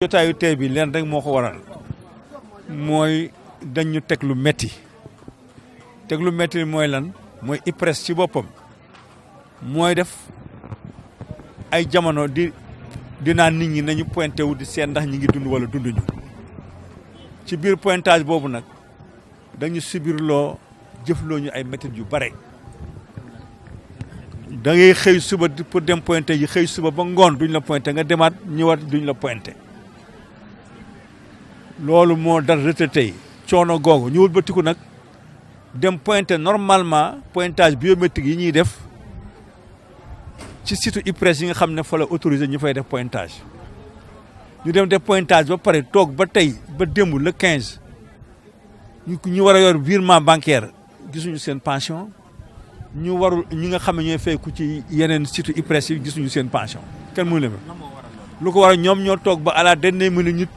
jotaayu tey bi leen rek moo ko waral mooy dañu teg lu metti mooy lan mooy IPRES ci boppam mooy def ay jamono di naan nit ñi nañu pointé wu di seet ndax ñi ngi dund wala dunduñu ci biir pointage boobu nag dañu subirloo jëfloo ñu ay méthodes yu bare da ngay xëy suba pour dem pointé yi xëy suba ba ngoon duñ la pointé nga demaat ñëwaat duñ la pointé loolu moo dal retraité yi coono googu ñu wëlbatiku nag dem pointé normalement pointage biométrique yi ñuy def ci site IPRES yi nga xam ne fa la autorisé ñu fay def pointage ñu dem def pointage ba pare toog ba tey ba démb le 15 ñu war a yor virement bancaire gisuñu seen pension ñu warul ñi nga xam ne ñooy fay ku ci yeneen site IPRES yi gisuñu seen pension kenn mënu leen lu ko waral ñoom ñoo toog ba à la dernière minute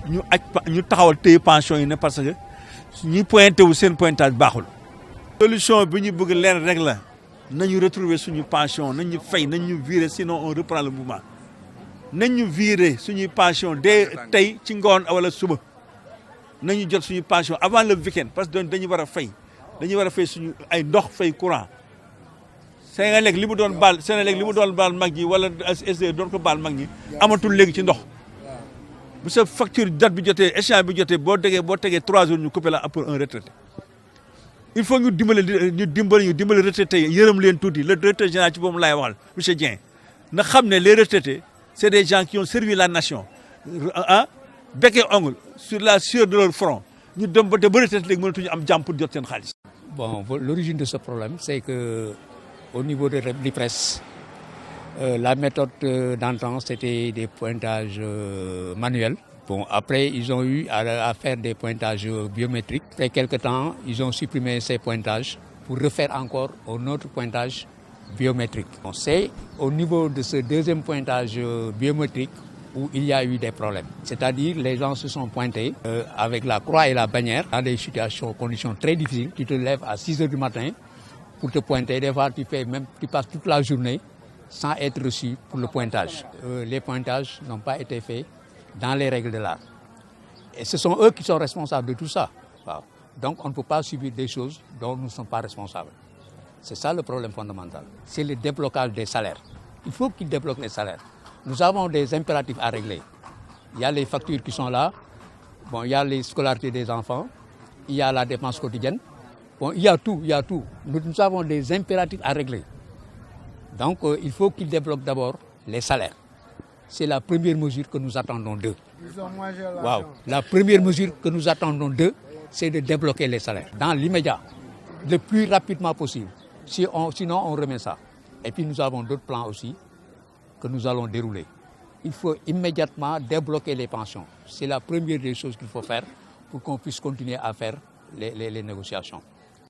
ñu taxawal téye pension yi ne parce que ñi pointé wu seen pointage baaxul. solution bi ñu bëgg leen rek la nañu retrouver suñu pension nañ ñu fay nañ ñu virer sinon on reprend le mouvement nañ ñu virer suñuy pension dès tey ci ngoon wala suba nañu jot suñu pension avant le week-end parce que dañu war a fay suñu ay ndox fay courant. Sénélec li mu doon baal mag ñi wala SDE doon ko baal mag ñi amatul léegi ci ndox bu sa facture date bi jotee échéance bi jotee boo tegee 3 jours ñu coupé la pour un retraité il faut ñu dimbali retraité yi yërëm leen tuuti le directeur général ci boobu laay waxal monsieur Dieng na xam ne les retraités c'est des gens qui ont servi la nation bec et ongle sur la sueur de leur front ñu dem ba retraité léegi mënatuñu am jàmm pour jot seen xaalis. Bon, l'origine de ce problème c'est que au niveau de l'IPRES, la méthode d'antan, c'était des pointages manuels. Bon, après, ils ont eu à faire des pointages biométriques. Après quelques temps, ils ont supprimé ces pointages pour refaire encore un autre pointage biométrique. On sait au niveau de ce deuxième pointage biométrique où il y a eu des problèmes. C'est-à-dire les gens se sont pointés avec la croix et la bannière dans des situations, conditions très difficiles. Tu te lèves à 6 heures du matin pour te pointer. Des fois, tu passes toute la journée sans être reçu pour le pointage. Les pointages n'ont pas été faits dans les règles de l'art. Et ce sont eux qui sont responsables de tout ça. Donc, on ne peut pas subir des choses dont nous ne sommes pas responsables. C'est ça le problème fondamental. C'est le déblocage des salaires. Il faut qu'ils débloquent les salaires. Nous avons des impératifs à régler. Il y a les factures qui sont là. Bon, il y a les scolarités des enfants. Il y a la dépense quotidienne. Bon, il y a tout. Nous avons des impératifs à régler. Donc, il faut qu'ils débloquent d'abord les salaires. C'est la première mesure que nous attendons d'eux. La première mesure que nous attendons d'eux, c'est de débloquer les salaires. Dans l'immédiat, le plus rapidement possible. Sinon, on remet ça. Et puis, nous avons d'autres plans aussi que nous allons dérouler. Il faut immédiatement débloquer les pensions. C'est la première des choses qu'il faut faire pour qu'on puisse continuer à faire les négociations.